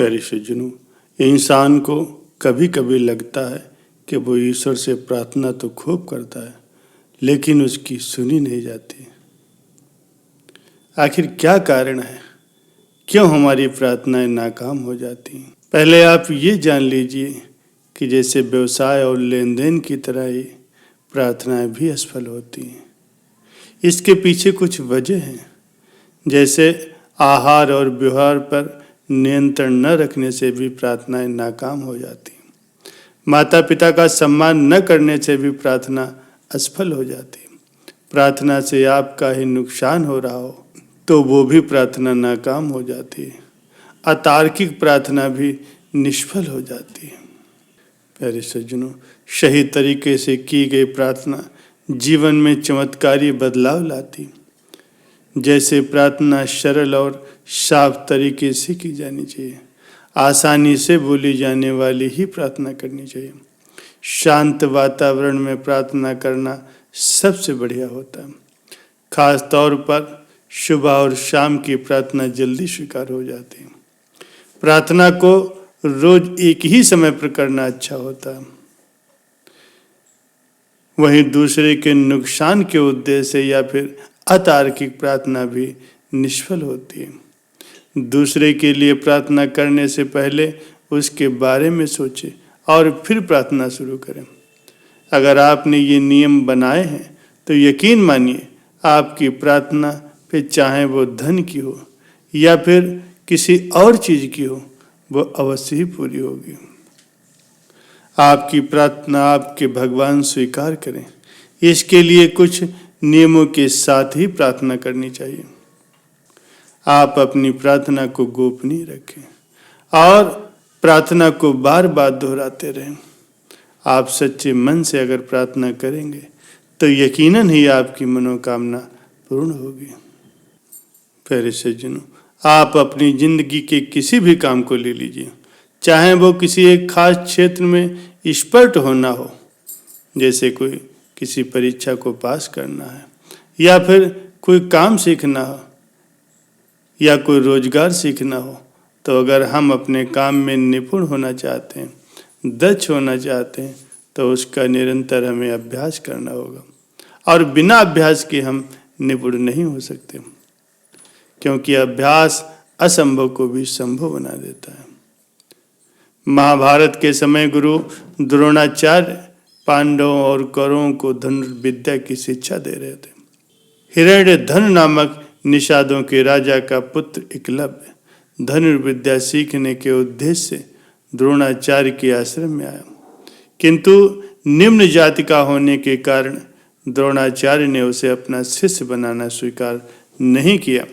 प्यारे सज्जनों, इंसान को कभी कभी लगता है कि वो ईश्वर से प्रार्थना तो खूब करता है, लेकिन उसकी सुनी नहीं जाती। आखिर क्या कारण है? क्यों हमारी प्रार्थनाएं नाकाम हो जाती हैं? पहले आप ये जान लीजिए कि जैसे व्यवसाय और लेन देन की तरह ही प्रार्थनाएं भी असफल होती हैं। इसके पीछे कुछ वजह हैं, जैसे आहार और व्यवहार पर नियंत्रण न रखने से भी प्रार्थनाएं नाकाम हो जाती हैं। माता पिता का सम्मान न करने से भी प्रार्थना असफल हो जाती है। प्रार्थना से आपका ही नुकसान हो रहा हो तो वो भी प्रार्थना नाकाम हो जाती है। अतार्किक प्रार्थना भी निष्फल हो जाती है। प्यारे सज्जनों, सही तरीके से की गई प्रार्थना जीवन में चमत्कारी बदलाव लाती। जैसे प्रार्थना सरल और साफ तरीके से की जानी चाहिए। आसानी से बोली जाने वाली ही प्रार्थना करनी चाहिए। शांत वातावरण में प्रार्थना करना सबसे बढ़िया होता है। खास तौर पर सुबह और शाम की प्रार्थना जल्दी स्वीकार हो जाती है। प्रार्थना को रोज एक ही समय पर करना अच्छा होता है। वहीं दूसरे के नुकसान के उद्देश्य से या फिर अतार्किक प्रार्थना भी निष्फल होती है। दूसरे के लिए प्रार्थना करने से पहले उसके बारे में सोचें और फिर प्रार्थना शुरू करें। अगर आपने ये नियम बनाए हैं तो यकीन मानिए आपकी प्रार्थना फिर चाहे वो धन की हो या फिर किसी और चीज़ की हो, वो अवश्य ही पूरी होगी। आपकी प्रार्थना आपके भगवान स्वीकार करें, इसके लिए कुछ नियमों के साथ ही प्रार्थना करनी चाहिए। आप अपनी प्रार्थना को गोपनीय रखें और प्रार्थना को बार बार दोहराते रहें। आप सच्चे मन से अगर प्रार्थना करेंगे तो यकीनन ही आपकी मनोकामना पूर्ण होगी। प्यारे सज्जनों, आप अपनी जिंदगी के किसी भी काम को ले लीजिए, चाहे वो किसी एक खास क्षेत्र में एक्सपर्ट होना हो, जैसे कोई किसी परीक्षा को पास करना है या फिर कोई काम सीखना हो या कोई रोजगार सीखना हो, तो अगर हम अपने काम में निपुण होना चाहते हैं, दक्ष होना चाहते हैं, तो उसका निरंतर हमें अभ्यास करना होगा। और बिना अभ्यास के हम निपुण नहीं हो सकते, क्योंकि अभ्यास असंभव को भी संभव बना देता है। महाभारत के समय गुरु द्रोणाचार्य पांडवों और कौरवों को धनुर्विद्या की शिक्षा दे रहे थे। हिरण्यधन नामक निषादों के राजा का पुत्र एकलव्य धनुर्विद्या सीखने के उद्देश्य से द्रोणाचार्य के आश्रम में आया, किंतु निम्न जाति का होने के कारण द्रोणाचार्य ने उसे अपना शिष्य बनाना स्वीकार नहीं किया।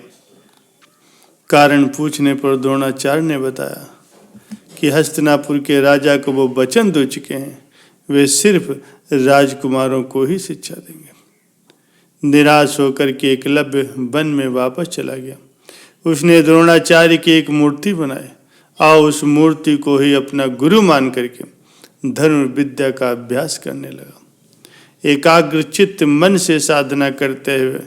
कारण पूछने पर द्रोणाचार्य ने बताया कि हस्तिनापुर के राजा को वो वचन दे चुके हैं, वे सिर्फ राजकुमारों को ही शिक्षा देंगे। निराश होकर के एकलव्य वन में वापस चला गया। उसने द्रोणाचार्य की एक मूर्ति बनाई और उस मूर्ति को ही अपना गुरु मान करके धनुर्विद्या का अभ्यास करने लगा। एकाग्रचित्त मन से साधना करते हुए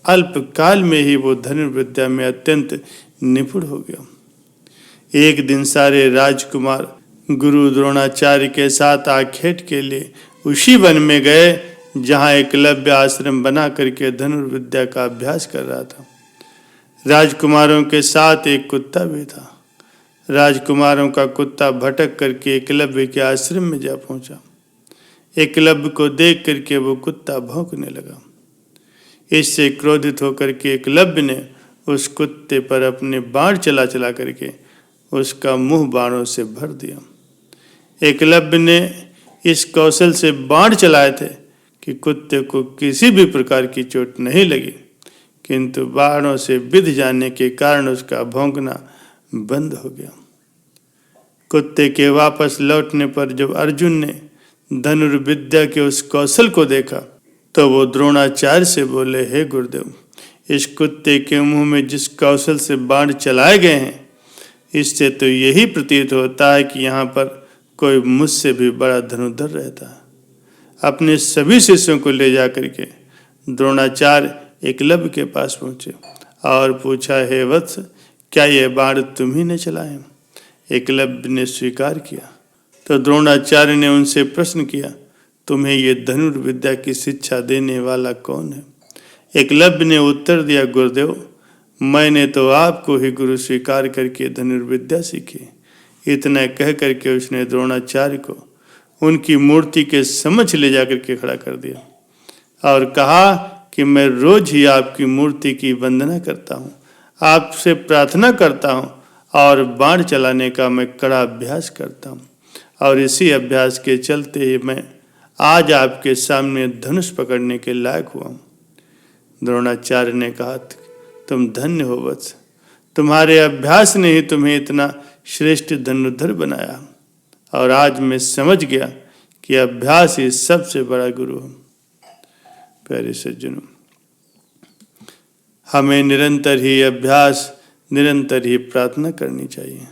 अल्प काल में ही वो धनुर्विद्या में अत्यंत निपुण हो गया। एक दिन सारे राजकुमार गुरु द्रोणाचार्य के साथ आखेट के लिए उसी वन में गए जहाँ एकलव्य आश्रम बना करके धनुर्विद्या का अभ्यास कर रहा था। राजकुमारों के साथ एक कुत्ता भी था। राजकुमारों का कुत्ता भटक करके एकलव्य के आश्रम में जा पहुंचा। एकलव्य को देख करके वो कुत्ता भौंकने लगा। इससे क्रोधित होकर के एकलव्य ने उस कुत्ते पर अपने बाण चला चला करके उसका मुंह बाणों से भर दिया। एकलव्य ने इस कौशल से बाण चलाए थे कि कुत्ते को किसी भी प्रकार की चोट नहीं लगी, किंतु बाणों से विंध जाने के कारण उसका भौंकना बंद हो गया। कुत्ते के वापस लौटने पर जब अर्जुन ने धनुर्विद्या के उस कौशल को देखा तो वो द्रोणाचार्य से बोले, हे गुरुदेव, इस कुत्ते के मुंह में जिस कौशल से बाण चलाए गए हैं, इससे तो यही प्रतीत होता है कि यहाँ पर कोई मुझसे भी बड़ा धनुर्धर रहता है। अपने सभी शिष्यों को ले जा करके द्रोणाचार्य एकलव्य के पास पहुँचे और पूछा, हे वत्स, क्या ये बाण तुम ही ने चलाए? एकलव्य ने स्वीकार किया। तो द्रोणाचार्य ने उनसे प्रश्न किया, तुम्हें ये धनुर्विद्या की शिक्षा देने वाला कौन है? एकलव्य ने उत्तर दिया, गुरुदेव, मैंने तो आपको ही गुरु स्वीकार करके धनुर्विद्या सीखी। इतना कह करके उसने द्रोणाचार्य को उनकी मूर्ति के समक्ष ले जाकर के खड़ा कर दिया और कहा कि मैं रोज ही आपकी मूर्ति की वंदना करता हूँ, आपसे प्रार्थना करता हूँ और बाण चलाने का मैं कड़ा अभ्यास करता हूँ, और इसी अभ्यास के चलते ही मैं आज आपके सामने धनुष पकड़ने के लायक हुआ हूँ। द्रोणाचार्य ने कहा, तुम धन्य हो वत्स, तुम्हारे अभ्यास ने ही तुम्हें इतना श्रेष्ठ धनुर्धर बनाया, और आज मैं समझ गया कि अभ्यास ही सबसे बड़ा गुरु है। प्यारे सज्जनों, हमें निरंतर ही अभ्यास, निरंतर ही प्रार्थना करनी चाहिए,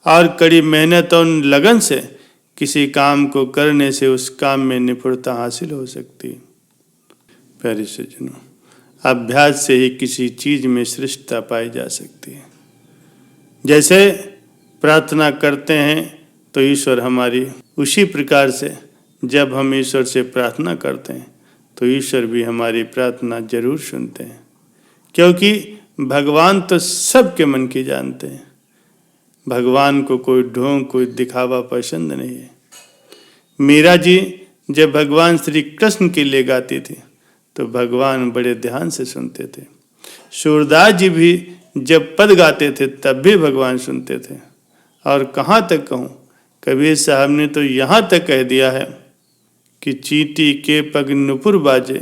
और कड़ी मेहनत और लगन से किसी काम को करने से उस काम में निपुणता हासिल हो सकती है। प्यारे सज्जनों, अभ्यास से ही किसी चीज में श्रेष्ठता पाई जा सकती है। जैसे प्रार्थना करते हैं तो ईश्वर हमारी, उसी प्रकार से जब हम ईश्वर से प्रार्थना करते हैं तो ईश्वर भी हमारी प्रार्थना जरूर सुनते हैं, क्योंकि भगवान तो सबके मन की जानते हैं। भगवान को कोई ढोंग, कोई दिखावा पसंद नहीं है। मीरा जी जब भगवान श्री कृष्ण के लिए गाती थी तो भगवान बड़े ध्यान से सुनते थे। सूरदास जी भी जब पद गाते थे तब भी भगवान सुनते थे। और कहाँ तक कहूँ, कबीर साहब ने तो यहाँ तक कह दिया है कि चींटी के पग नुपुर बाजे,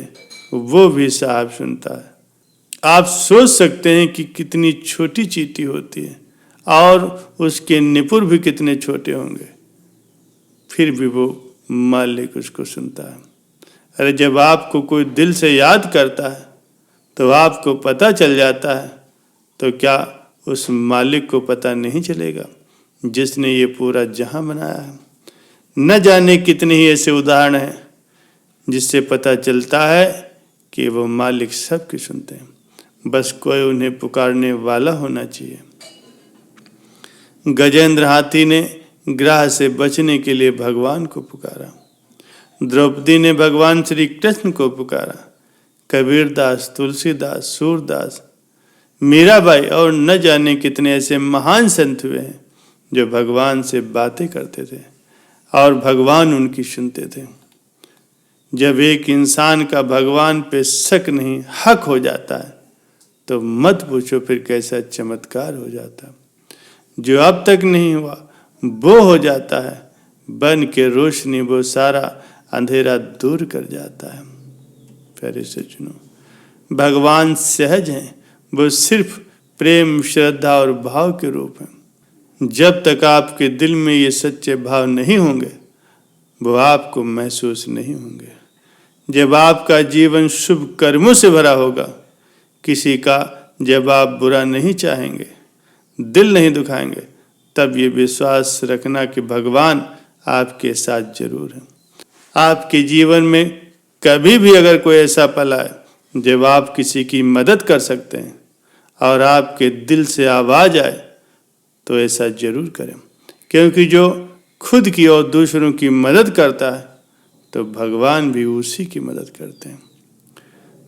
वो भी साहब सुनता है। आप सोच सकते हैं कि कितनी छोटी चींटी होती है और उसके निपुर भी कितने छोटे होंगे, फिर भी वो मालिक उसको सुनता है। अरे जब आपको कोई दिल से याद करता है तो आपको पता चल जाता है, तो क्या उस मालिक को पता नहीं चलेगा जिसने ये पूरा जहां बनाया है? न जाने कितने ही ऐसे उदाहरण हैं जिससे पता चलता है कि वो मालिक सबकी सुनते हैं, बस कोई उन्हें पुकारने वाला होना चाहिए। गजेंद्र हाथी ने ग्रह से बचने के लिए भगवान को पुकारा, द्रौपदी ने भगवान श्री कृष्ण को पुकारा, कबीरदास, तुलसीदास, सूरदास, मीराबाई और न जाने कितने ऐसे महान संत हुए हैं जो भगवान से बातें करते थे और भगवान उनकी सुनते थे। जब एक इंसान का भगवान पे शक नहीं, हक हो जाता है, तो मत पूछो फिर कैसा चमत्कार हो जाता है। जो अब तक नहीं हुआ वो हो जाता है, बन के रोशनी वो सारा अंधेरा दूर कर जाता है। प्यारे सज्जनों, भगवान सहज हैं, वो सिर्फ प्रेम, श्रद्धा और भाव के रूप हैं। जब तक आपके दिल में ये सच्चे भाव नहीं होंगे वो आपको महसूस नहीं होंगे। जब आपका जीवन शुभ कर्मों से भरा होगा, किसी का जब आप बुरा नहीं चाहेंगे, दिल नहीं दुखाएंगे, तब ये विश्वास रखना कि भगवान आपके साथ जरूर है। आपके जीवन में कभी भी अगर कोई ऐसा पल आए जब आप किसी की मदद कर सकते हैं और आपके दिल से आवाज आए, तो ऐसा जरूर करें, क्योंकि जो खुद की और दूसरों की मदद करता है तो भगवान भी उसी की मदद करते हैं।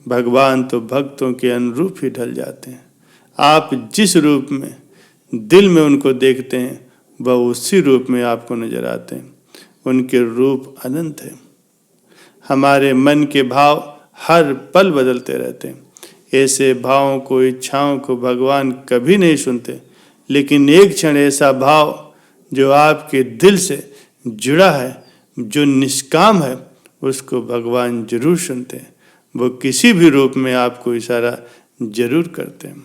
भगवान तो भक्तों के अनुरूप ही ढल जाते हैं। आप जिस रूप में दिल में उनको देखते हैं वह उसी रूप में आपको नजर आते हैं। उनके रूप अनंत है। हमारे मन के भाव हर पल बदलते रहते हैं। ऐसे भावों को, इच्छाओं को भगवान कभी नहीं सुनते, लेकिन एक क्षण ऐसा भाव जो आपके दिल से जुड़ा है, जो निष्काम है, उसको भगवान जरूर सुनते हैं। वो किसी भी रूप में आपको इशारा जरूर करते हैं।